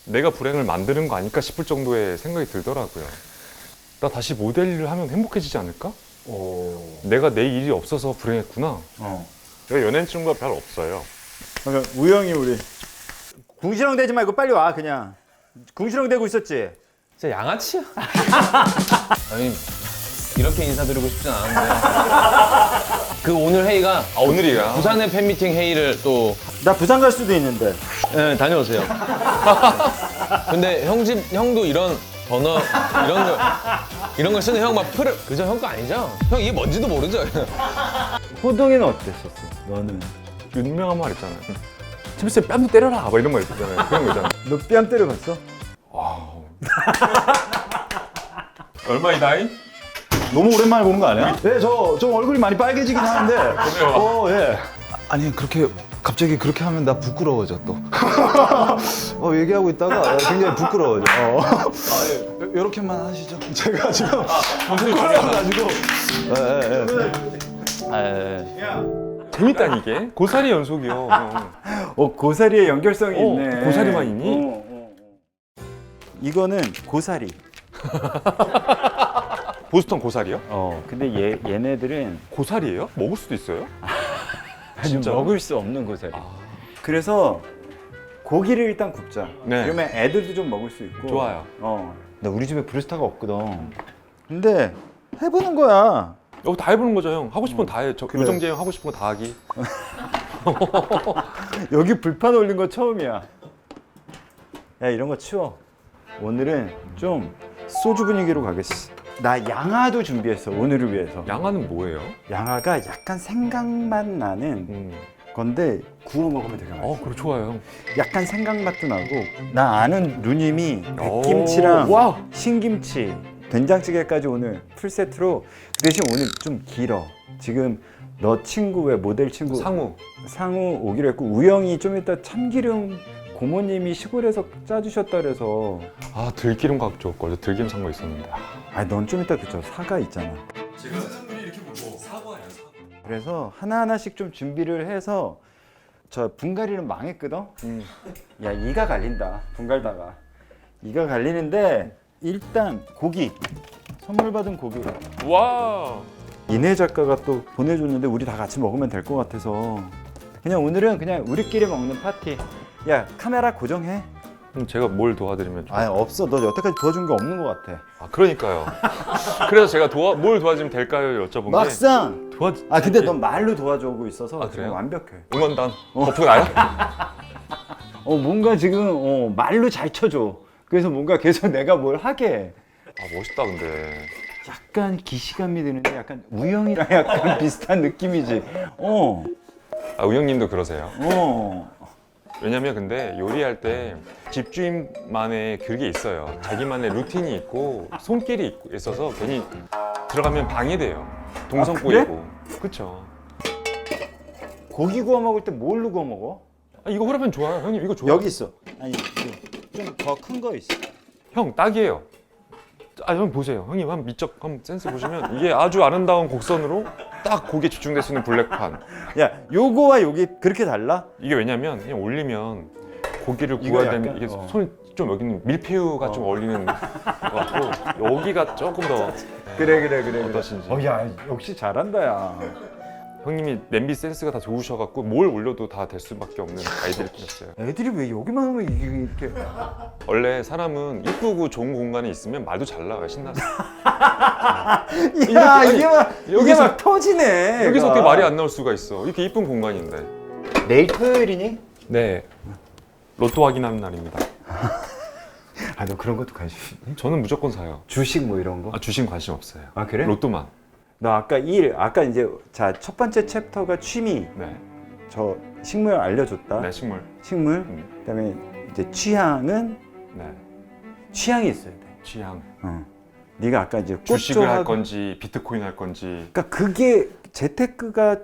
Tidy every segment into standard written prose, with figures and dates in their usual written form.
내가 불행을 만드는 거 아닐까 싶을 정도의 생각이 들더라고요. 나 다시 모델 일을 하면 행복해지지 않을까? 내가 내 일이 없어서 불행했구나. 제가 연예인 친구가 별 없어요. 그러니까 우영이 우리 궁시렁 대지 말고 빨리 와. 그냥 궁시렁 대고 있었지. 진짜 양아치야. 아니 이렇게 인사드리고 싶진 않은데 그 오늘 회의가 오늘이야. 부산의 팬미팅 회의를 또 나 부산 갈 수도 있는데. 네, 다녀오세요. 근데 형도 이런 번호 이런 걸 쓰는 형 막 풀을 그저 형 거 아니죠? 형 이게 뭔지도 모르죠? 호동이는 어땠었어? 너는? 유명한 말 있잖아요. 집에서 뺨도 때려라. 막 이런 말 있잖아요. 그런 거 있잖아요. 너 뺨 때려봤어? 얼마이다잉? 너무 오랜만에 보는 거 아니야? 네, 저 좀 얼굴이 많이 빨개지긴 하는데. 예. 아니 그렇게 갑자기 그렇게 하면 나 부끄러워져 또. 얘기하고 있다가 굉장히 부끄러워져. 이렇게만 하시죠. 제가 지금 부끄러워가지고. 재밌다니 이게. 고사리 연속이요. 고사리의 연결성이 있네. 고사리만 있니? 이거는 고사리. 보스턴 고사리요? 근데 얘네들은 고사리예요? 먹을 수도 있어요? 진짜 먹을 수 없는 고사리. 그래서 고기를 일단 굽자. 네. 그러면 애들도 좀 먹을 수 있고. 좋아요. 나 우리 집에 브루스타가 없거든. 근데 해보는 거야. 여기 다 해보는 거죠, 형. 하고 싶은 건 다 해. 그래. 요정재 형 하고 싶은 거 다 하기. 여기 불판 올린 거 처음이야. 야, 이런 거 치워. 오늘은 좀 소주 분위기로 가겠어. 나 양화도 준비했어, 오늘을 위해서. 양화는 뭐예요? 양화가 약간 생강맛 나는 건데 구워 먹으면 되게 맛있어. 그거 좋아요, 형. 약간 생강맛도 나고. 나 아는 누님이 백김치랑 와우. 신김치, 된장찌개까지 오늘 풀세트로. 그 대신 오늘 좀 길어. 지금 너 친구, 왜 모델 친구 상우 오기로 했고, 우영이 좀 이따 참기름 고모님이 시골에서 짜주셨다 그래서. 들기름 갖고 왔거든. 들기름 산 거 있었는데. 넌 좀 이따 그저 사과 있잖아. 제가 사람들이 이렇게 보고 사과예요, 사과. 그래서 하나하나씩 좀 준비를 해서. 저 분갈이는 망했거든? 야, 이가 갈린다, 분갈다가. 이가 갈리는데 일단 고기, 선물 받은 고기. 와. 이내 작가가 또 보내줬는데 우리 다 같이 먹으면 될 것 같아서 그냥 오늘은 그냥 우리끼리 먹는 파티. 야, 카메라 고정해. 그럼 제가 뭘 도와드리면 좋아요? 없어. 너 여태까지 도와준 게 없는 것 같아. 그러니까요. 그래서 제가 뭘 도와주면 될까요? 여쭤본 게. 막상. 근데 게- 넌 말로 도와주고 있어서 지금 그래요? 완벽해. 응원단 버프 나요? 뭔가 지금 말로 잘 쳐줘. 그래서 뭔가 계속 내가 뭘 하게 해. 멋있다 근데. 약간 기시감이 드는데 약간 우영이랑 약간 비슷한 느낌이지. 우영님도 그러세요? 어. 왜냐면 근데 요리할 때 집주인만의 그게 있어요. 자기만의 루틴이 있고 손길이 있어서 괜히 들어가면 방해돼요. 동선 그래? 꼬이고. 그쵸. 고기 구워 먹을 때 뭘로 구워 먹어? 이거 후라이팬 좋아요. 형님 이거 좋아요. 여기 있어. 아니, 좀 더 큰 거 있어. 형 딱이에요. 형 보세요. 형님 한번 한번 센스 보시면 이게 아주 아름다운 곡선으로 딱 고기에 집중될 수 있는 블랙판. 야, 요거와 요게 그렇게 달라? 이게 왜냐면 그냥 올리면 고기를 이거 구워야 약간, 되면 이게 손이 좀 여기는 밀푀유가 좀 어울리는 것 같고 여기가 조금 더 그래. 어떠신지. 야, 역시 잘한다, 야. 형님이 냄비 센스가 다 좋으셔갖고 뭘 올려도 다 될 수밖에 없는 아이디어를 꾸렸어요. 애들이 왜 여기만 하면 이게 이렇게. 원래 사람은 이쁘고 좋은 공간에 있으면 말도 잘 나와요. 신나서. 야, 이게 막 여기서- 터지네. 여기서 얘가. 어떻게 말이 안 나올 수가 있어. 이렇게 이쁜 공간인데. 내일 토요일이니? 네. 로또 확인하는 날입니다. 너 그런 것도 관심. 저는 무조건 사요. 주식 뭐 이런 거? 주식 관심 없어요. 그래? 로또만. 너 아까 이제 첫 번째 챕터가 취미. 네. 저 식물 알려줬다. 네, 식물. 식물. 그다음에 이제 취향은 네. 취향이 있어야 돼. 취향. 네가 아까 이제 주식을 할 꽃 좋아하고- 건지 비트코인 할 건지. 그러니까 그게 재테크가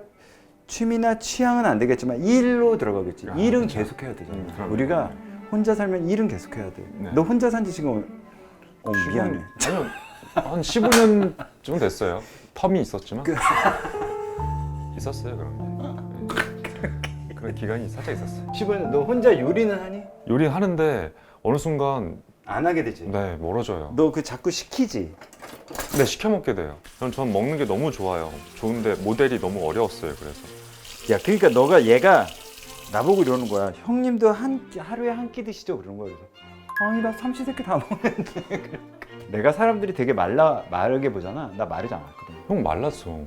취미나 취향은 안 되겠지만 일로 들어가겠지. 일은 계속해야 되잖아. 그럼요. 우리가 혼자 살면 일은 계속해야 돼. 네. 너 혼자 산지 지금 미안해. 아니요. 한 15년쯤 됐어요. 텀이 있었지만. 있었어요, 그런 게. 그런 기간이 살짝 있었어요. 15년 너 혼자 요리는 하니? 요리 하는데 어느 순간 안 하게 되지. 네 멀어져요. 너 그 자꾸 시키지. 네 시켜 먹게 돼요. 전 먹는 게 너무 좋아요. 좋은데 모델이 너무 어려웠어요. 그래서 야, 그러니까 너가 얘가 나보고 이러는 거야. 형님도 하루에 한 끼 드시죠? 그러는 거야. 그래서 아니 나 삼시세끼 다 먹는데. 내가 사람들이 되게 마르게 보잖아. 나 마르지 않았거든. 형 말랐어.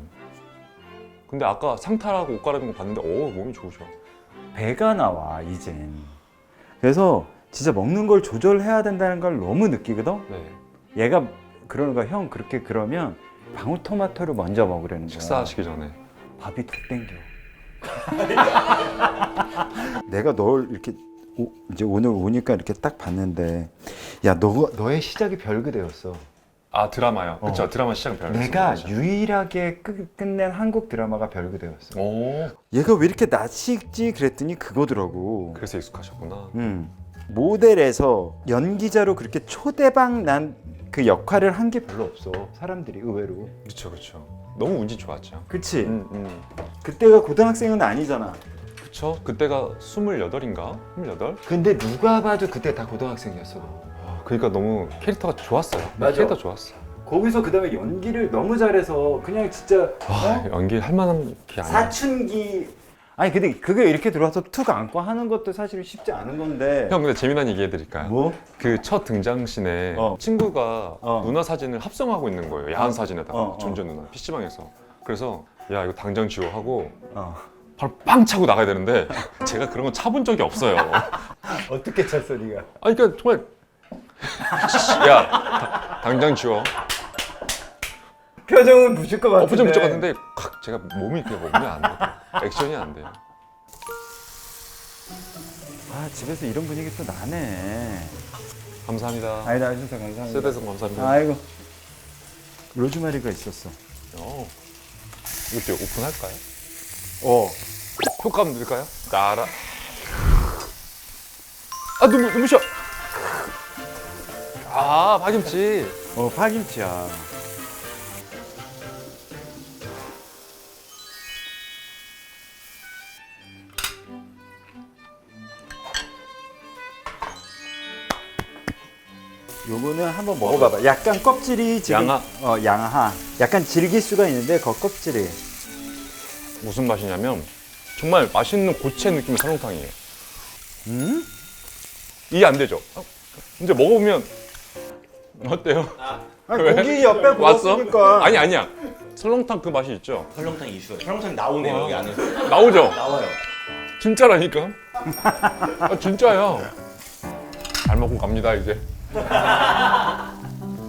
근데 아까 상탈하고 옷 갈아입은 거 봤는데 몸이 좋으셔. 배가 나와 이젠. 그래서 진짜 먹는 걸 조절해야 된다는 걸 너무 느끼거든. 네. 얘가 그러는 거야. 형 그렇게 그러면 방울토마토를 먼저 먹으려는 거야. 식사하시기 전에. 밥이 툭 땡겨. 내가 널 이렇게 이제 오늘 오니까 이렇게 딱 봤는데, 야 너의 시작이 별그대였어. 아 드라마요. 그렇죠. 드라마 시작은 별로. 내가 유일하게 끝낸 한국 드라마가 별그대였어. 오. 얘가 왜 이렇게 낯익지 그랬더니 그거더라고. 그래서 익숙하셨구나. 모델에서 연기자로 그렇게 초대박 난 그 역할을 한 게 별로 없어. 사람들이 의외로. 그렇죠, 그렇죠. 너무 운이 좋았죠. 그치? 음. 그때가 고등학생은 아니잖아. 그쵸? 그때가 28인가? 28? 근데 누가 봐도 그때 다 고등학생이었어. 그러니까 너무 캐릭터가 좋았어요. 맞아. 캐릭터 좋았어. 거기서 그 다음에 연기를 너무 잘해서 그냥 진짜 연기 할 만한 게 아니야. 사춘기. 아니 근데 그게 이렇게 들어와서 툭 안고 하는 것도 사실 쉽지 않은 건데. 형 근데 재미난 얘기 해드릴까요? 뭐? 그 첫 등장씬에 친구가 누나 사진을 합성하고 있는 거예요. 야한 사진에다가 전전 누나 PC방에서. 그래서 야 이거 당장 지워 하고 바로 빵 차고 나가야 되는데 제가 그런 건 차본 적이 없어요. 어떻게 찼어 네가? 아니 그러니까 정말 야 당장 지워. 표정은 부실 것 같은데. 표정 부쩍 같은데 제가 몸이 이렇게 먹으면 안 돼요. 액션이 안 돼요. 아 집에서 이런 분위기 또 나네. 감사합니다. 아니다 해주셔서 감사합니다. 세대에서 감사합니다. 아이고 로즈마리가 있었어. 이것도 오픈할까요? 효과 한번 드릴까요? 나라. 아 눈부셔. 아 파김치. 파김치야. 요거는 한번 먹어봐봐. 약간 껍질이 지금 양하. 양하. 약간 질길 수가 있는데 그 껍질이. 무슨 맛이냐면 정말 맛있는 고체 느낌의 설렁탕이에요. 이해 안 되죠? 이제 먹어보면 어때요? 아니, 왜? 고기 옆에 왔어? 구웠으니까. 아니야. 설렁탕 그 맛이 있죠? 설렁탕 이슈예요. 설렁탕 나오네요 여기 안에. 나오죠? 나와요. 진짜라니까. 아, 진짜야. 잘 먹고 갑니다 이제.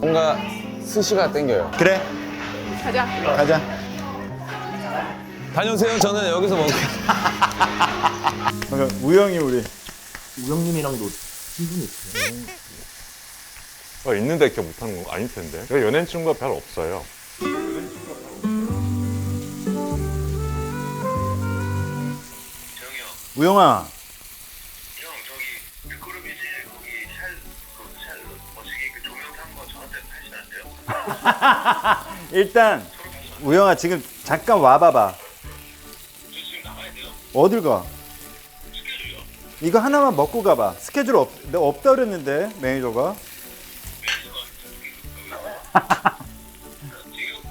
뭔가 스시가 땡겨요. 그래. 가자. 다녀오세요. 저는 여기서 먹을게요. 우영이 우리. 우영님이랑도 친분이 있어요. 있는데 이렇게 못하는 거 아닐 텐데. 제가 연예인 친구가 별 없어요. 우영아. 형 저기 빅그룹이지 거기 저기 그 조명 탄 거 저한테 파시면 안 돼요? 일단 우영아 지금 잠깐 와봐봐. 저 지금 나가야 돼요. 어딜 가? 스케줄이요. 이거 하나만 먹고 가봐. 스케줄 없다 그랬는데 매니저가. 지금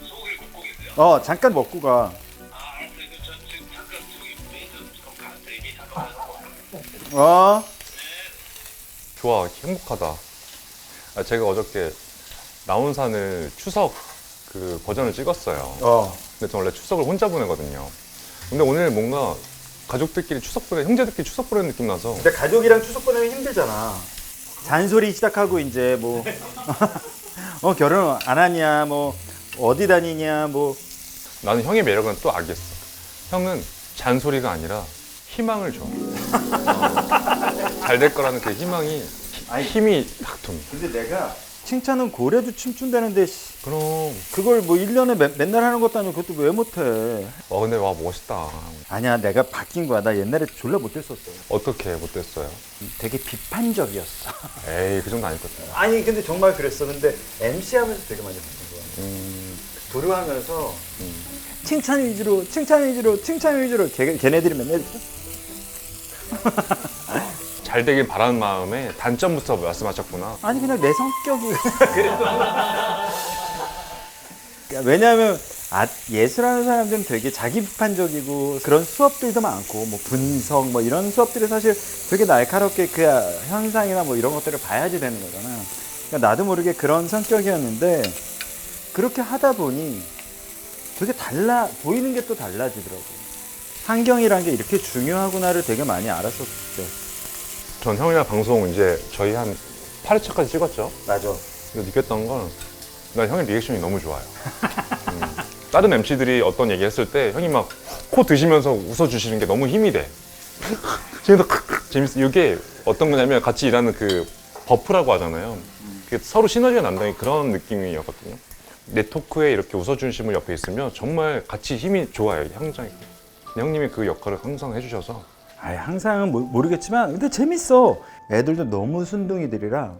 소고기를 굽고 계세요. 잠깐 먹고 가. 아 알았어요. 저 지금 잠깐 저기 메이저 그럼 가는데 이미 잠깐만. 좋아, 행복하다. 제가 어저께 나온산을 추석 그 버전을 찍었어요. 근데 저 원래 추석을 혼자 보내거든요. 근데 오늘 뭔가 가족들끼리 추석 보내, 형제들끼리 추석 보내는 느낌 나서. 근데 가족이랑 추석 보내면 힘들잖아. 잔소리 시작하고 이제 뭐 결혼 안 하냐, 뭐 어디 다니냐, 뭐. 나는 형의 매력은 또 알겠어. 형은 잔소리가 아니라 희망을 줘. 잘 될 거라는 그 희망이 힘이 딱 듭니다. 근데 내가 칭찬은 고래도 춤춘다는데 그럼. 그걸 뭐 1년에 맨날 하는 것도 아니고 그것도 왜 못해. 근데 와 멋있다. 아니야, 내가 바뀐 거야. 나 옛날에 졸라 못했었어. 어떻게 못됐어요? 되게 비판적이었어. 에이 그 정도 아니거든요. 아니 근데 정말 그랬어. 근데 MC 하면서 되게 많이 바뀐 거야. 도루하면서 칭찬 위주로 걔네들이 맨날 이랬어. 잘 되길 바라는 마음에 단점부터 말씀하셨구나. 아니 그냥 내 성격이 그래도 왜냐하면 예술하는 사람들은 되게 자기 비판적이고 그런 수업들도 많고 뭐 분석 뭐 이런 수업들이 사실 되게 날카롭게 그 현상이나 뭐 이런 것들을 봐야지 되는 거잖아. 그러니까 나도 모르게 그런 성격이었는데 그렇게 하다 보니 되게 보이는 게 또 달라지더라고. 환경이란 게 이렇게 중요하구나를 되게 많이 알았었죠. 전 형이랑 방송 이제 저희 한 8회차까지 찍었죠. 맞아. 근데 느꼈던 건 난 형의 리액션이 너무 좋아요. 다른 MC들이 어떤 얘기 했을 때 형이 막 코 드시면서 웃어주시는 게 너무 힘이 돼. 재밌어. 이게 어떤 거냐면 같이 일하는 그 버프라고 하잖아요. 그게 서로 시너지가 난다는 그런 느낌이었거든요. 내 토크에 이렇게 웃어주신 분 옆에 있으면 정말 같이 힘이 좋아요. 형장이. 형님이 그 역할을 항상 해주셔서. 아예 항상은 모르겠지만 근데 재밌어. 애들도 너무 순둥이들이라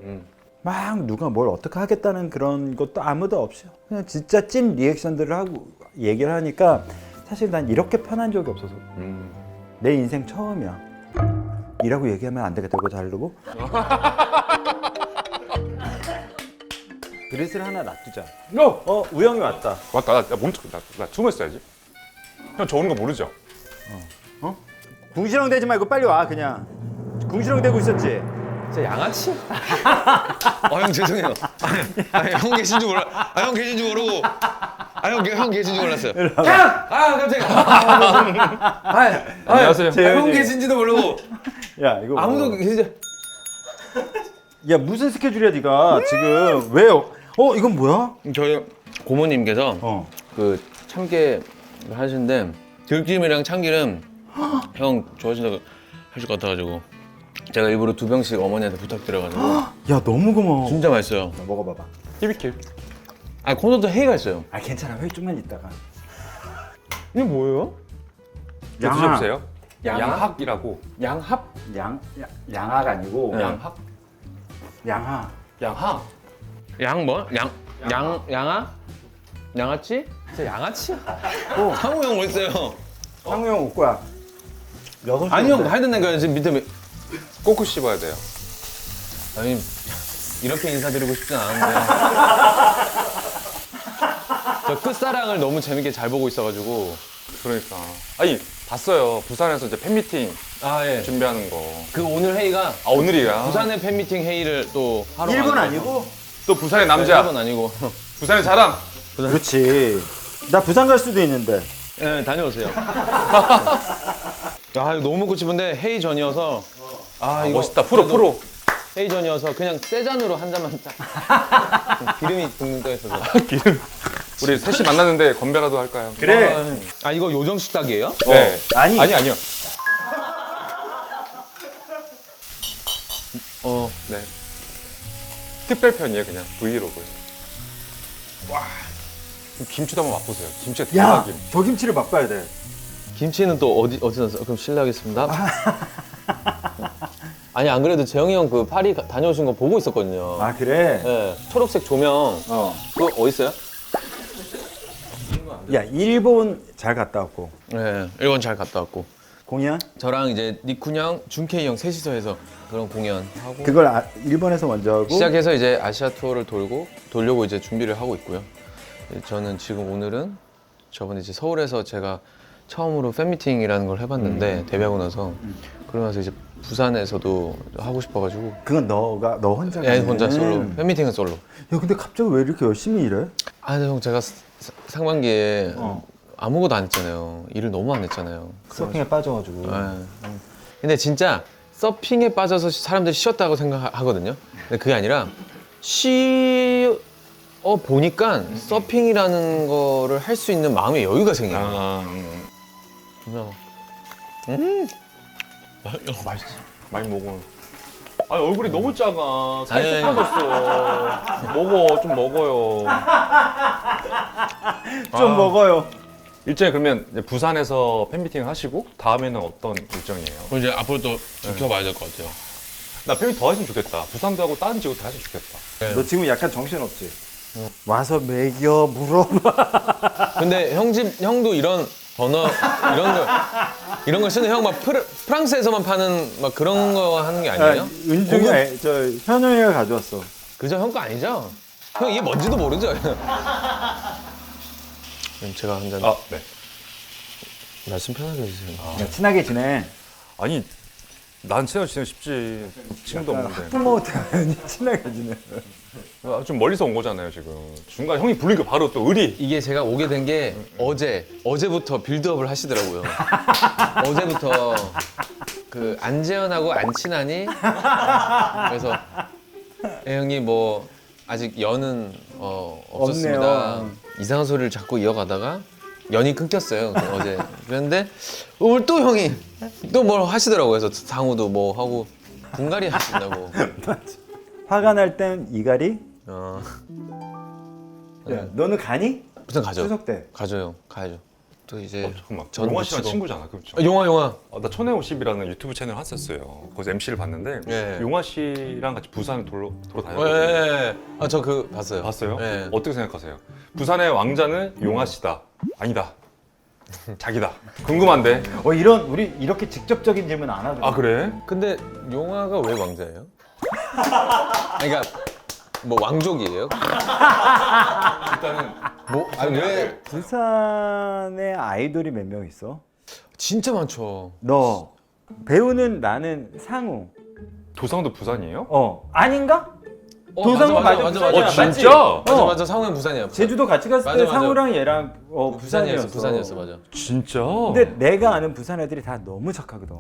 막 누가 뭘 어떻게 하겠다는 그런 것도 아무도 없어요. 그냥 진짜 찐 리액션들을 하고 얘기를 하니까 사실 난 이렇게 편한 적이 없어서 내 인생 처음이야. 이라고 얘기하면 안 되겠다고 자르고 그릇을 하나 놔두자. 우영이 왔다. 맞다. 나 숨었어야지. 형 저 오는 거 모르죠? 궁시렁 대지 말고 빨리 와 그냥. 궁시렁 대고 있었지. 진짜 양아치? 형 죄송해요. 형 계신 줄 몰라. 형 계신 줄 모르고. 형 계신 줄 몰랐어요. 깜짝이야. 안녕하세요. 형 계신지도 모르고. 야 이거 아무도 계시지. 야 무슨 스케줄이야 네가 지금 왜요? 이건 뭐야? 저희 고모님께서 그 참깨 하시는데 들기름이랑 참기름 형 좋아하신다고 하실 것 같아가지고 제가 일부러 2병씩 어머니한테 부탁드려가지고 야 너무 고마워. 진짜 맛있어요. 먹어봐봐. 히비킬. 콘서트 회의가 있어요. 괜찮아. 회 좀만 있다가. 이게 뭐예요? 드셔보세요. 양학? 양학이라고. 양합? 양학 아니고 네. 양학? 양하. 양학. 양 뭐? 양아? 양아치? 진짜 양아치야? 상우 형 어딨어요? 상우 형 올 거야. 6시. 아니 형 하여튼 내가 지금 밑에 꼬꾸 씹어야 돼요. 아니 이렇게 인사드리고 싶진 않은데 저 끝사랑을 너무 재밌게 잘 보고 있어가지고 그러니까. 아니 봤어요. 부산에서 이제 팬미팅 예. 준비하는 거. 그 오늘 회의가 오늘이야. 부산의 팬미팅 회의를 또 하러 일본 가는 아니고? 또 부산의 남자. 일본 아니고 부산의 자랑. 그렇지. 나 부산 갈 수도 있는데. 네 다녀오세요. 이거 너무 먹고 싶은데 회의 전이어서 이거 멋있다. 프로. 회의 전이어서 그냥 세 잔으로 한 잔만 딱 기름이 둥둥 떠 있어서 기름. 우리 셋이 만났는데 건배라도 할까요? 그래. 이거 요정 식탁이에요? 네. 아니요. 네. 특별편이에요, 그냥 브이로그. 와. 김치도 한번 맛보세요. 김치가 야, 대박임. 저 김치를 맛봐야 돼. 김치는 또 어디서 써? 그럼 실례하겠습니다. 아니 안 그래도 재영이 형 그 파리 다녀오신 거 보고 있었거든요. 아 그래? 네, 초록색 조명 그거 어디 있어요? 야 일본 잘 갔다 왔고 네, 일본 잘 갔다 왔고 공연? 저랑 이제 니쿤 형, 준케이 형 셋이서 해서 그런 공연하고 그걸 일본에서 먼저 하고 시작해서 이제 아시아 투어를 돌려고 이제 준비를 하고 있고요. 저는 지금 오늘은 저번에 이제 서울에서 제가 처음으로 팬미팅이라는 걸 해봤는데 데뷔하고 나서 그러면서 이제 부산에서도 하고 싶어가지고 그건 너 혼자 네, 가는 혼자 솔로 거는. 팬미팅은 솔로. 야 근데 갑자기 왜 이렇게 열심히 일해? 근데 형 제가 상반기에 아무것도 안 했잖아요. 일을 너무 안 했잖아요. 서핑에 빠져가지고. 근데 진짜 서핑에 빠져서 사람들이 쉬었다고 생각하거든요. 근데 그게 아니라 보니까 서핑이라는 거를 할 수 있는 마음의 여유가 생겨요. 맛있어. 많이 먹어. 얼굴이 너무 작아. 살이 아니, 빠졌어. 먹어, 좀 먹어요. 좀 먹어요. 일정이 그러면 이제 부산에서 팬미팅 하시고 다음에는 어떤 일정이에요? 이제 앞으로 또 지켜봐야 될 것 같아요. 나 팬미팅 더 했으면 좋겠다. 부산도 하고 다른 지역도 다 했으면 좋겠다. 너 지금 약간 정신없지? 와서 먹여 물어봐. 근데 형도 이런 번호 이런 걸 쓰는 형 막 프랑스에서만 파는 막 그런 거 하는 게 아니에요? 은중이 저 현영이가 가져왔어. 그죠? 형 거 아니죠? 형 이게 뭔지도 모르죠? 그럼 제가 한 잔 아, 네. 말씀 편하게 해주세요. 야, 친하게 지내. 아니, 난 친하게 지내고 싶지. 친구도 없는데. 학부모한테 친하게 지내. 어. 아, 좀 멀리서 온 거잖아요, 지금. 중간에 형이 부르니까 바로 또 의리. 이게 제가 오게 된 게 어제부터 빌드업을 하시더라고요. 어제부터 그 안재현하고 안 친하니? 그래서 형님 뭐 아직 연은 없었습니다. 없네요. 이상한 소리를 자꾸 이어가다가 연이 끊겼어요. 어제. 그런데 오늘 또 형이 또 뭘 하시더라고요. 그래서 상우도 뭐 하고 분갈이 하신다고. 화가 날 땐 이갈이. 어, 야, 너는 가니? 무슨 가죠? 추석 때. 가죠 형. 가야죠. 또 이제 잠깐만. 전 용화 씨랑 붙이고. 친구잖아, 그렇죠? 용화. 나 천혜오십이라는 유튜브 채널 했었어요. 거기서 MC를 봤는데 예. 용화 씨랑 같이 부산 돌아다녔거든요. 예. 아 저 그 봤어요. 봤어요? 예. 어떻게 생각하세요? 부산의 왕자는 용화 씨다. 아니다. 자기다. 궁금한데. 우리 이렇게 직접적인 질문 안 하죠. 아 그래? 근데 용화가 왜 왕자예요? 그러니까 뭐 왕족이에요? 일단은 뭐 아니 왜 부산에 아이돌이 몇 명 있어? 진짜 많죠. 너 배우는 나는 상우. 도상도 부산이에요? 아닌가? 어, 도상은 맞아. 부산이야. 어, 진짜? 맞지? 맞아. 상우형 부산이야. 부산. 제주도 같이 갔을 맞아, 때 맞아. 상우랑 얘랑 부산이었어. 부산이었어 맞아. 진짜? 근데 내가 아는 부산 애들이 다 너무 착하거든.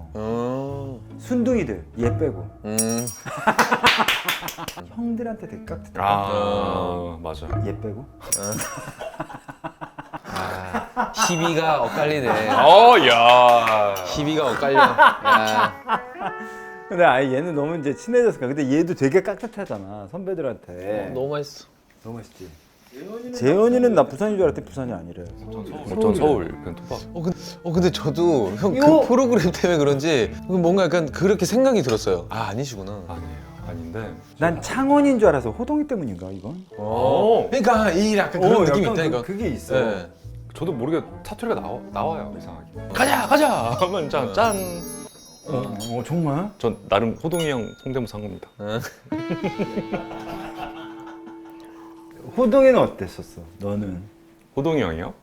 순둥이들 얘 빼고 형들한테 되게 깍듯해. 맞아. 얘 빼고. 희비가 엇갈리네. 야. 희비가 엇갈려. 야. 근데 얘는 너무 이제 친해졌으니까. 근데 얘도 되게 깍듯하잖아 선배들한테. 너무 맛있어. 너무 맛있지. 재현이는 나 부산인 줄 알았더니 부산이 아니래. 전 서울. 그냥 토박. 근데 저도 형 이거- 그 프로그램 때문에 그런지 뭔가 약간 그렇게 생각이 들었어요. 아 아니시구나. 아니에요. 아닌데. 난 창원인 줄 알아서 호동이 때문인가 이건? 그러니까 이 약간 그런 느낌이 약간 있다니까. 그게 있어. 네. 저도 모르게 사투리가 나와요 이상하게. 가자 하면 짠. 정말? 전 나름 호동이 형 성대모사 한 겁니다. 호동이는 어땠었어? 너는? 호동이 형이요?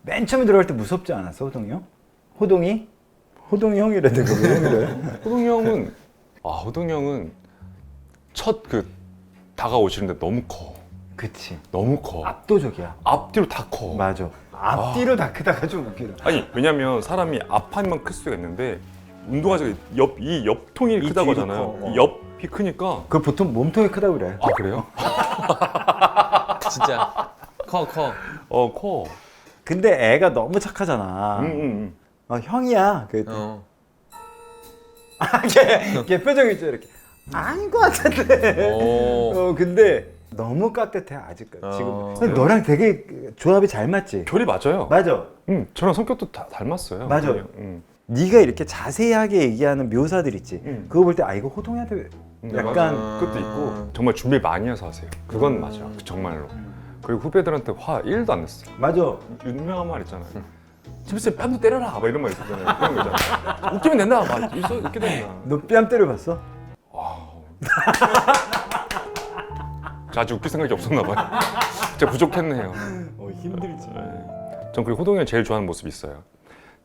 맨 처음에 들어갈 때 무섭지 않았어 호동이 형? 호동이? 호동이 형이래 내가 왜 형이래? 호동이 형은 첫 다가오시는데 너무 커. 그치. 너무 커. 압도적이야. 앞뒤로 다 커. 맞아. 앞뒤로 다 크다가 좀 웃기다. 아니 왜냐면 사람이 앞판만 클 수가 있는데 운동화가 이 옆통이 이 크다고 뒤로 하잖아요. 커. 이 옆이 크니까. 그 보통 몸통이 크다고 그래. 아 그래요? 진짜 커. 커. 근데 애가 너무 착하잖아. 형이야. 걔 표정이 있죠 이렇게. 아닌 것 같은데. 근데 너무 깍듯해 아직까지. 지금. 근데 너랑 되게 조합이 잘 맞지? 결이 맞아요. 맞아. 저랑 성격도 다 닮았어요. 맞아. 네가 이렇게 자세하게 얘기하는 묘사들 있지. 그거 볼 때 이거 호동이한테 약간 그것도 있고 정말 준비 많이 해서 하세요. 그건 맞아. 정말로. 그리고 후배들한테 화 1도 안 냈어요. 맞아. 유명한 말 있잖아요. 집에서 뺨도 때려라 막 이런 말 있었잖아요. 그런 거 있잖아요. 웃기면 된다. 막 이렇게 된다. 너 뺨 때려봤어? 아직 웃길 생각이 없었나 봐요. 진짜 부족했네요. 힘들지. 전 그리고 호동이 형이 제일 좋아하는 모습이 있어요.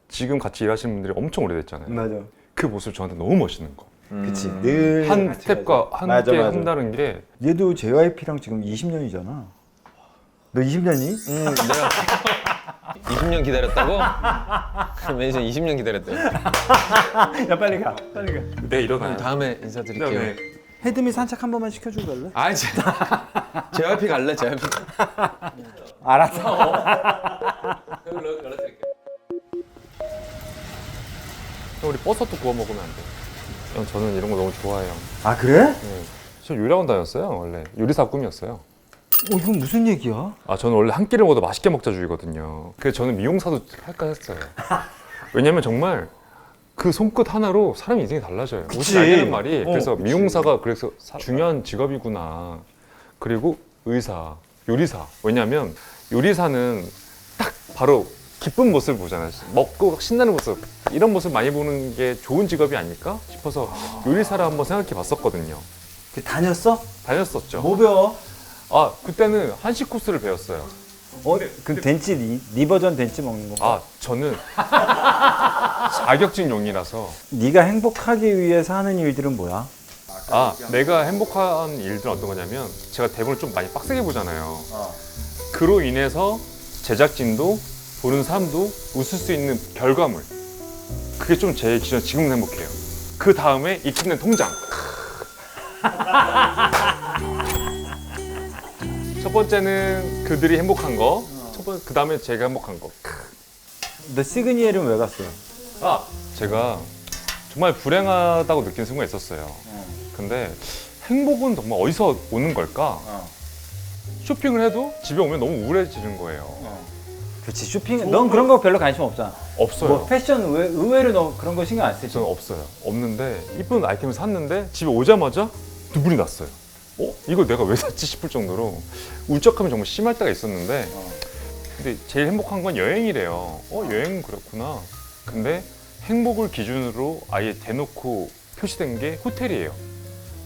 지금 같이 일하시는 분들이 엄청 오래됐잖아요. 맞아. 그 모습 저한테 너무 멋있는 거. 그치. 늘 한 같이 스텝과 가자. 함께 맞아. 한다는 게 얘도 JYP랑 지금 20년이잖아. 너 20년이? 내가 20년 기다렸다고? 매니저 20년 기다렸대요. 야 빨리 가. 내 일어나요. 다음에 인사드릴게요. 그다음에 헤드미 산책 한 번만 시켜주고 갈래? 아 진짜 JYP 갈래? JYP. 알았어. 우리 버섯도 구워 먹으면 안 돼요. 형, 저는 이런 거 너무 좋아해요. 아 그래? 네. 저 요리학원 다녔어요. 원래 요리사 꿈이었어요. 이건 무슨 얘기야? 저는 원래 한 끼를 먹어도 맛있게 먹자 주의거든요. 그래서 저는 미용사도 할까 했어요. 왜냐면 정말 그 손끝 하나로 사람 인생이 달라져요. 그치. 옷이 알겠는 말이. 그래서 그치. 미용사가 그래서 중요한 직업이구나. 그리고 의사, 요리사. 왜냐면 요리사는 딱 바로 기쁜 모습을 보잖아요. 먹고 신나는 모습. 이런 모습 많이 보는 게 좋은 직업이 아닐까 싶어서 요리사를 한번 생각해 봤었거든요. 다녔어? 다녔었죠. 뭐 배워? 아, 그때는 한식 코스를 배웠어요. 그 덴찌 네 버전 덴찌 먹는 거. 아, 저는 자격증용이라서. 네가 행복하기 위해서 하는 일들은 뭐야? 아, 내가 행복한 일들은 어떤 거냐면 제가 대본을 좀 많이 빡세게 보잖아요. 그로 인해서 제작진도 보는 사람도 웃을 수 있는 결과물. 그게 좀 제 기준 지금은 행복해요. 그 다음에 익히는 통장. 첫 번째는 그들이 행복한 거. 그 다음에 제가 행복한 거. 너 시그니엘은 왜 갔어? 아, 제가 정말 불행하다고 느끼는 순간이 있었어요. 근데 행복은 정말 어디서 오는 걸까? 쇼핑을 해도 집에 오면 너무 우울해지는 거예요. 그렇지, 쇼핑. 넌 그런 거 별로 관심 없잖아. 없어요. 뭐 패션 의외로 너 그런 거 신경 안 쓰지? 저는 없어요. 없는데 이쁜 아이템을 샀는데 집에 오자마자 눈물이 났어요. 이거 내가 왜 샀지 싶을 정도로 울적함이 정말 심할 때가 있었는데 근데 제일 행복한 건 여행이래요. 여행은 그렇구나. 근데 행복을 기준으로 아예 대놓고 표시된 게 호텔이에요.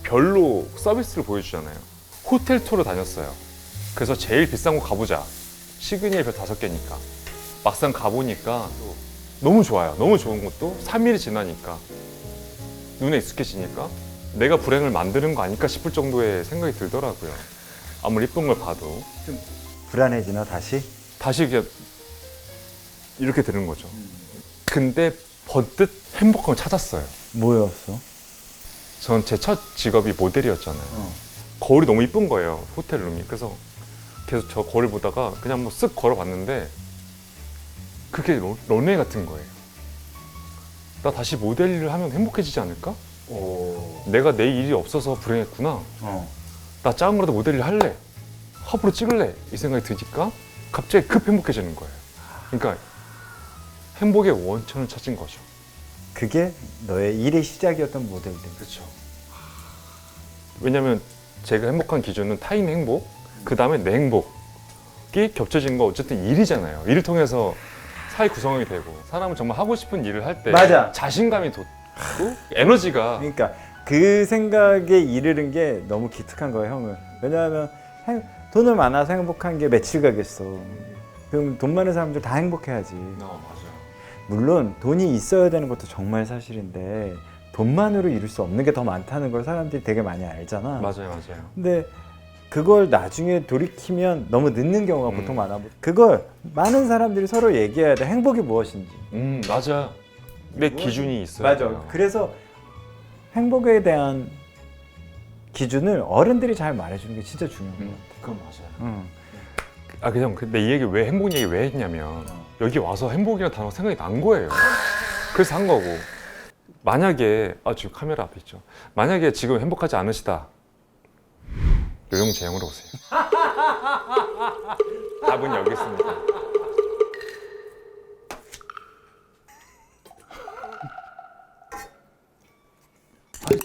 별로 서비스를 보여주잖아요. 호텔 투어를 다녔어요. 그래서 제일 비싼 곳 가보자. 시그니엘 별 5개니까. 막상 가보니까 너무 좋아요. 너무 좋은 것도 3일이 지나니까 눈에 익숙해지니까 내가 불행을 만드는 거 아닐까 싶을 정도의 생각이 들더라고요. 아무리 이쁜 걸 봐도 불안해지나 다시? 다시 이렇게 되는 거죠. 근데 번뜩 행복한 걸 찾았어요. 뭐였어? 전 제 첫 직업이 모델이었잖아요. 거울이 너무 이쁜 거예요, 호텔 룸이. 그래서 계속 저 거울 보다가 그냥 뭐 쓱 걸어봤는데 그게 런웨이 같은 거예요. 나 다시 모델 일을 하면 행복해지지 않을까? 내가 내 일이 없어서 불행했구나. 나 작은 거라도 모델 일 할래. 화보로 찍을래. 이 생각이 드니까 갑자기 급 행복해지는 거예요. 그러니까 행복의 원천을 찾은 거죠. 그게 너의 일의 시작이었던 모델들. 그렇죠. 왜냐면 제가 행복한 기준은 타인의 행복, 그 다음에 내 행복이 겹쳐진 거 어쨌든 일이잖아요. 일을 통해서 사회 구성원이 되고 사람은 정말 하고 싶은 일을 할 때 맞아. 자신감이 돋고 에너지가 그러니까 그 생각에 이르는 게 너무 기특한 거예요, 형은. 왜냐하면 돈을 많아서 행복한 게 며칠 가겠어. 그럼 돈 많은 사람들 다 행복해야지. 맞아요. 물론 돈이 있어야 되는 것도 정말 사실인데 돈만으로 이룰 수 없는 게 더 많다는 걸 사람들이 되게 많이 알잖아. 맞아요. 근데 그걸 나중에 돌이키면 너무 늦는 경우가 보통 많아. 그걸 많은 사람들이 서로 얘기해야 돼. 행복이 무엇인지. 맞아. 내 기준이 있어요. 맞아. 그래서 행복에 대한 기준을 어른들이 잘 말해주는 게 진짜 중요한 것 같아. 그건 맞아요. 그냥 근데 이 얘기 행복 얘기 왜 했냐면 여기 와서 행복이라는 단어가 생각이 난 거예요. 그래서 한 거고. 만약에 지금 카메라 앞에 있죠. 만약에 지금 행복하지 않으시다. 요용제형으로 오세요. 답은 여기 있습니다.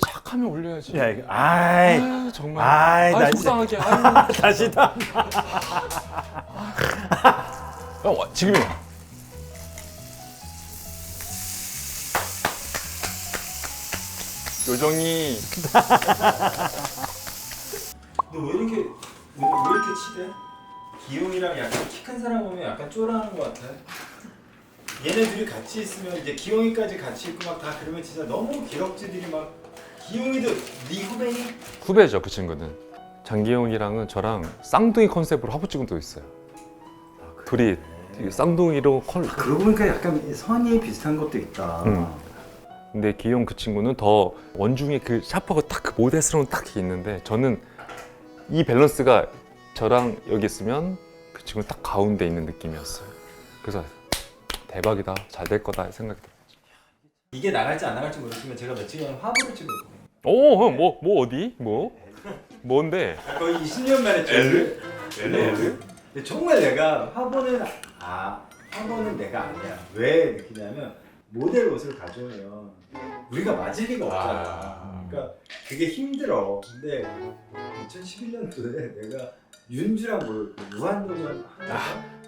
착하면 올려야지. 야, 이거, 아이, 정말. 나 속상하게. 다시다. 지금이야. 요정이. 너 왜 이렇게 치대? 기용이랑 약간 키 큰 사람 보면 약간 쫄아하는 것 같아. 얘네들이 같이 있으면 이제 기용이까지 같이 있고 막 다 그러면 진짜 너무 기럭지들이 막 기용이도 네 후배니? 후배죠, 그 친구는. 장기용이랑은 저랑 쌍둥이 컨셉으로 화보 찍은 적도 있어요. 둘이 쌍둥이로 그러고 보니까 약간 선이 비슷한 것도 있다. 근데 기용 그 친구는 더 원중에 그 샤프하고 딱 그 모델스러운 딱 있는데 저는 이 밸런스가 저랑 여기 있으면 그 친구 딱 가운데 있는 느낌이었어요. 그래서 대박이다, 잘 될 거다 생각이 들어요. 이게 나갈지 안 나갈지 모르겠지만 제가 며칠 전에 화보를 찍었거든요. 오, 뭐 어디? 뭔데? 거의 20년 만에 L? 근데 정말 내가 화보는 내가 아니야. 왜 느끼냐면 모델 옷을 가져오면 우리가 맞을 리가 없잖아. 그러니까 그게 힘들어. 근데 2011년도에 내가 윤주랑 무한도전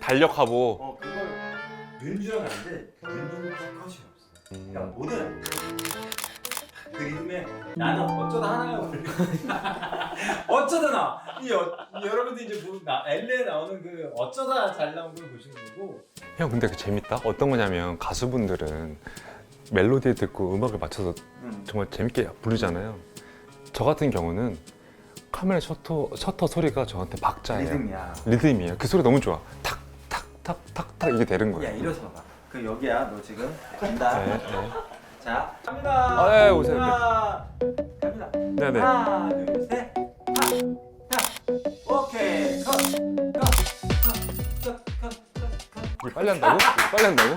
달력 화보. 그걸 왼주랑 아닌데 왼주는 컷이 없어. 그러니까 모든 그 리듬에 나는 어쩌다 하나가 걸려. 어쩌다 나. 여러분들 이제 LA에 나오는 그 어쩌다 잘 나온 걸 보시는 거고. 형 근데 그 재밌다. 어떤 거냐면 가수분들은 멜로디 듣고 음악을 맞춰서 정말 재밌게 부르잖아요. 저 같은 경우는 카메라 셔터 소리가 저한테 박자예요. 리듬이에요. 그 소리 너무 좋아. 탁탁탁탁탁 이게 되는 거예요. 야 일어서 봐. 그 여기야 너 지금 간다. 네. 자 갑니다. 아, 예, 오세요. 갑니다. 네네. 하나 둘 셋. 오케이 컷. 이게 빨리 한다고? 빨리 한다고?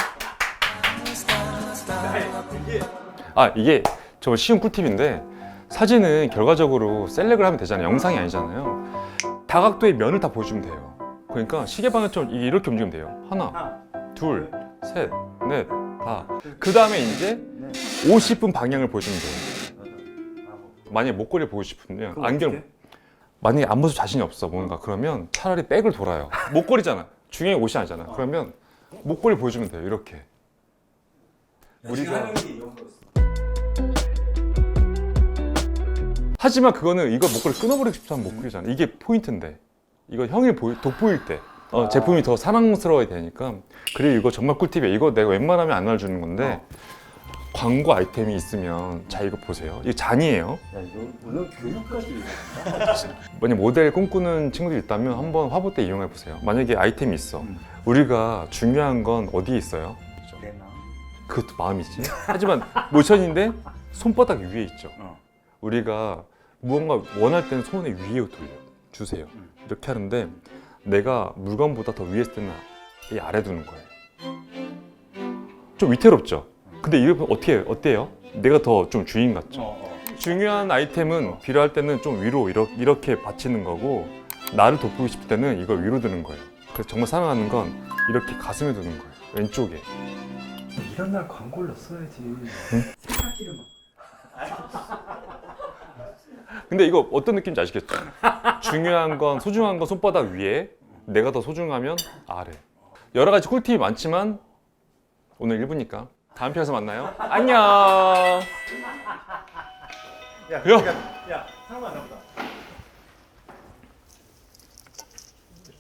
이게 저 쉬운 꿀팁인데 사진은 결과적으로 셀렉을 하면 되잖아요. 영상이 아니잖아요. 다각도의 면을 다 보여주면 돼요. 그러니까 시계 방향처럼 이렇게 움직이면 돼요. 하나, 둘, 셋, 넷, 다. 그 다음에 이제 50분 방향을 보여주면 돼요. 만약에 목걸이 보고 싶으면 안경 만약에 안무도 자신이 없어 뭔가 그러면 차라리 백을 돌아요. 목걸이잖아. 중요한 옷이 아니잖아. 그러면 목걸이 보여주면 돼요. 이렇게. 우리가 하지만 그거는 이거 목걸이 끊어버리고 싶다는 목걸이잖아. 이게 포인트인데 이거 형이 돋보일 때 제품이 더 사랑스러워야 되니까. 그리고 이거 정말 꿀팁이에요. 이거 내가 웬만하면 안 알려주는 건데 광고 아이템이 있으면 자 이거 보세요. 이거 잔이에요. 야 이거 오늘 교육까지. 만약 모델 꿈꾸는 친구들 있다면 한번 화보 때 이용해 보세요. 만약에 아이템이 있어. 우리가 중요한 건 어디에 있어요? 내 마음. 그것도 마음이지. 하지만 모션인데 손바닥 위에 있죠. 우리가 무언가 원할 때는 손의 위에 주세요. 이렇게 하는데 내가 물건보다 더 위에 있을 때는 이 아래 두는 거예요. 좀 위태롭죠? 근데 이거 어때요? 내가 더 좀 주인 같죠? 중요한 아이템은 필요할 때는 좀 위로 이렇게 받치는 거고 나를 돋보이고 싶을 때는 이걸 위로 드는 거예요. 그래서 정말 사랑하는 건 이렇게 가슴에 두는 거예요. 왼쪽에. 이런 날 광고를 써야지. 세탁기를 막. 근데 이거 어떤 느낌인지 아시겠죠? 중요한 건 소중한 건 손바닥 위에 내가 더 소중하면 아래. 여러 가지 꿀팁이 많지만 오늘 1부니까 다음 편에서 만나요. 안녕. 야 상관 안 나보다.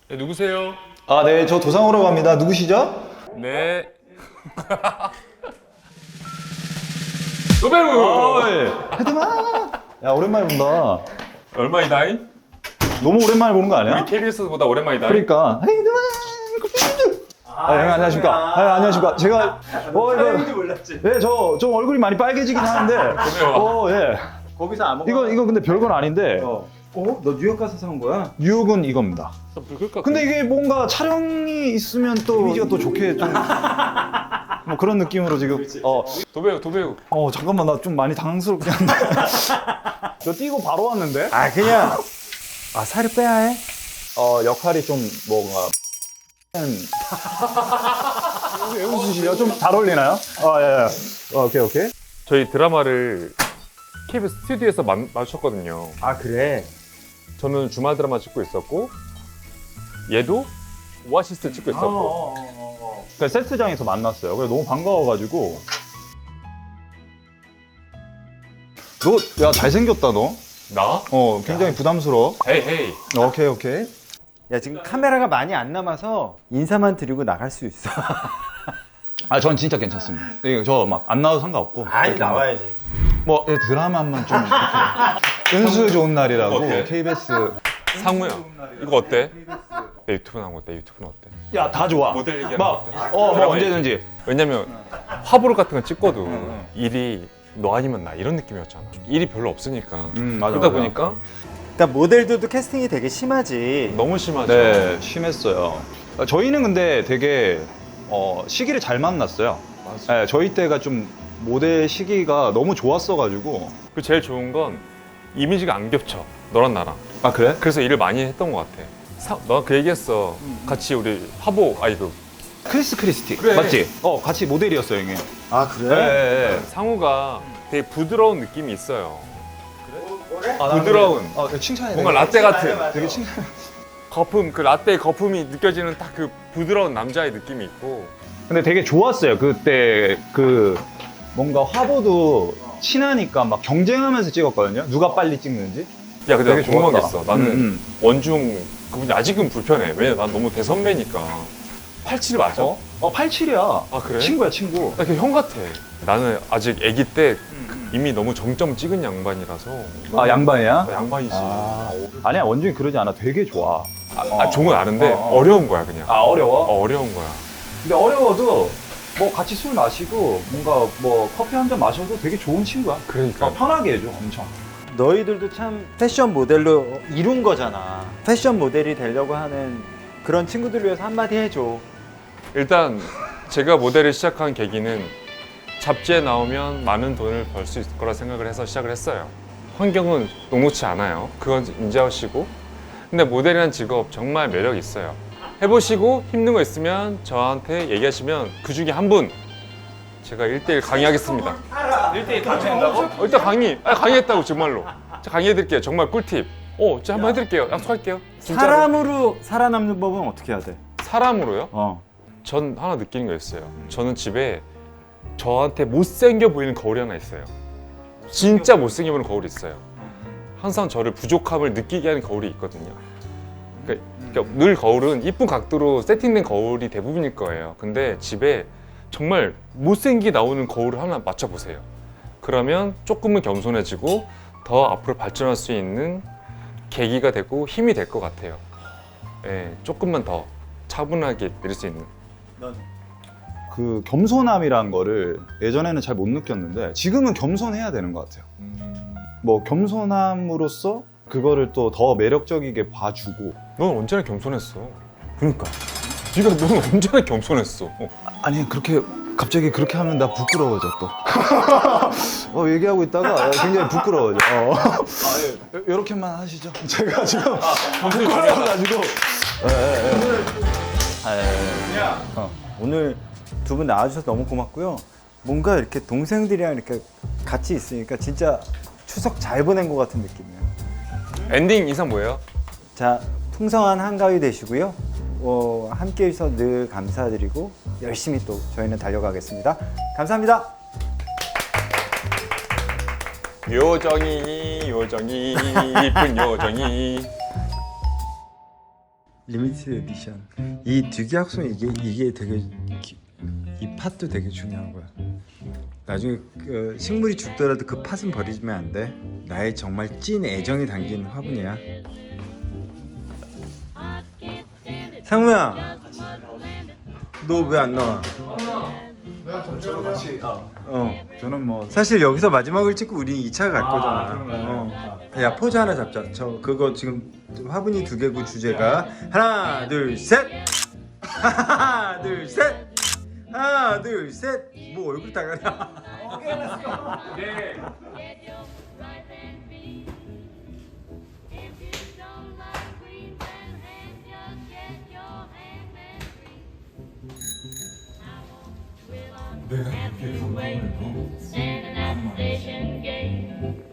네, 누구세요? 아, 네, 저 도상으로 갑니다. 누구시죠? 네. 노배우. 헤드만. 야, 오랜만에 본다. 얼마이다이? 너무 오랜만에 보는 거 아니야? KBS보다 오랜만이다. 그러니까. 헤드만. 형님 안녕하십니까? 안녕하십니까? 제가 이거 몰랐지. 네, 저 좀 얼굴이 많이 빨개지긴 하는데. 예. 거기서 아무거나. 이거 근데 별건 아닌데. 너 뉴욕 가서 산 거야? 뉴욕은 이겁니다. 근데 이게 뭔가 촬영이 있으면 또 이미지가 또 좋게 좀 뭐 그런 느낌으로 지금 도배우. 잠깐만 나 좀 많이 당황스럽긴 한데. 저 뛰고 바로 왔는데. 그냥 살을 빼야 해? 역할이 좀 뭔가 왜 웃으시죠? 좀 잘 어울리나요? 예. 오케이. 저희 드라마를 KBS 스튜디오에서 마주쳤거든요. 그래. 저는 주말 드라마 찍고 있었고 얘도 오아시스 찍고 있었고 그러니까 세트장에서 만났어요. 그래서 너무 반가워가지고 너 야 잘생겼다 너. 나? 굉장히 부담스러워. 헤이. 오케이. 야 지금 카메라가 많이 안 남아서 인사만 드리고 나갈 수 있어. 전 진짜 괜찮습니다. 저 막 안 나와도 상관없고. 나와야지. 뭐 드라마만 좀 이렇게 은수 좋은 날이라고 오케이. KBS. 상무야 이거 어때? 내 유튜브 나온 거 어때? 유튜브는 어때? 야 다 좋아. 모델 얘기하는 막 거 어때? 뭐 드라마 언제든지. 왜냐면 화보를 같은 거 찍고도 일이 너 아니면 나 이런 느낌이었잖아. 일이 별로 없으니까. 맞아. 그러다 보니까 그러니까 모델들도 캐스팅이 되게 심하지. 너무 심하죠. 네, 심했어요. 저희는 근데 되게 시기를 잘 만났어요. 맞아. 네, 저희 때가 좀 모델 시기가 너무 좋았어가지고. 그 제일 좋은 건 이미지가 안 겹쳐. 너랑 나랑. 아 그래? 그래서 일을 많이 했던 것 같아. 너가 그 얘기했어. 같이 우리 화보 크리스티 그래. 맞지? 같이 모델이었어요 형님. 그래? 네. 상우가 되게 부드러운 느낌이 있어요. 아, 부드러운. 칭찬해. 뭔가 라떼 같은. 되게 칭찬. 거품, 그 라떼의 거품이 느껴지는 딱 그 부드러운 남자의 느낌이 있고 근데 되게 좋았어요. 그때 그 뭔가 화보도 친하니까 막 경쟁하면서 찍었거든요. 누가 빨리 찍는지. 야, 근데 나 되게 궁금한 게 좋았다. 있어. 나는 원중 그분이 아직은 불편해. 왜냐, 난 너무 대선배니까. 87 맞아? 87이야. 아, 그래? 친구야, 친구. 나 형 같아. 나는 아직 아기 때 이미 너무 정점 찍은 양반이라서. 아, 양반이야? 나 양반이지. 아니야, 원중이 그러지 않아. 되게 좋아. 좋은 건 아는데 어려운 거야, 그냥. 어려워? 어려운 거야. 근데 어려워도 뭐 같이 술 마시고 뭔가 뭐 커피 한 잔 마셔도 되게 좋은 친구야. 그러니까. 편하게 해줘, 엄청. 너희들도 참 패션 모델로 이룬 거잖아. 패션 모델이 되려고 하는 그런 친구들을 위해서 한마디 해줘. 일단 제가 모델을 시작한 계기는 잡지에 나오면 많은 돈을 벌 수 있을 거라 생각을 해서 시작을 했어요. 환경은 녹록치 않아요. 그건 인지하시고. 근데 모델이라는 직업 정말 매력이 있어요. 해보시고 힘든 거 있으면 저한테 얘기하시면 그 중에 한 분 제가 1대1 강의하겠습니다. 1대1 강의한다고? 일단 강의했다고 정말로. 제가 강의해드릴게요. 정말 꿀팁. 제가 한번 해드릴게요. 약속할게요. 진짜로. 사람으로 살아남는 법은 어떻게 해야 돼? 사람으로요? 전 하나 느끼는 거 있어요. 저는 집에 저한테 못생겨 보이는 거울이 하나 있어요. 진짜 못생겨 보이는 거울이 있어요. 항상 저를 부족함을 느끼게 하는 거울이 있거든요. 그러니까 늘 거울은 이쁜 각도로 세팅된 거울이 대부분일 거예요. 근데 집에 정말 못생기게 나오는 거울을 하나 맞춰보세요. 그러면 조금은 겸손해지고 더 앞으로 발전할 수 있는 계기가 되고 힘이 될 것 같아요. 예, 조금만 더 차분하게 내릴 수 있는. 그 겸손함이란 거를 예전에는 잘 못 느꼈는데 지금은 겸손해야 되는 것 같아요. 뭐 겸손함으로써 그거를 또 더 매력적이게 봐주고. 넌 언제나 겸손했어. 그러니까. 넌 언제나 겸손했어. 아니 그렇게 갑자기 그렇게 하면 나 부끄러워져 또. 얘기하고 있다가 굉장히 부끄러워져. 이렇게만 하시죠. 제가 지금 부끄러워가지고. 오늘 두 분 나와주셔서 너무 고맙고요. 뭔가 이렇게 동생들이랑 이렇게 같이 있으니까 진짜 추석 잘 보낸 것 같은 느낌이에요. 엔딩 인상 뭐예요? 자, 풍성한 한가위 되시고요. 함께 해주셔서 늘 감사드리고 열심히 또 저희는 달려가겠습니다. 감사합니다. 요정이 이쁜 요정이. 리미티드 에디션. 이 뒤계약손 이게 되게 이 팥도 되게 중요한 거야. 나중에 식물이 죽더라도 그 팥은 버리면 안 돼. 나의 정말 찐 애정이 담긴 화분이야. 상무야, 너 왜 안 나와? 저는 뭐 사실 여기서 마지막을 찍고 우리 2차 갈 거잖아. 야, 포즈 하나 잡자. 그거 지금 화분이 2개고 주제가 하나, 둘, 셋. 하나, 둘, 셋. 하나, 둘, 셋. 뭐 얼굴 다 가냐? 네. Standing at the station gate.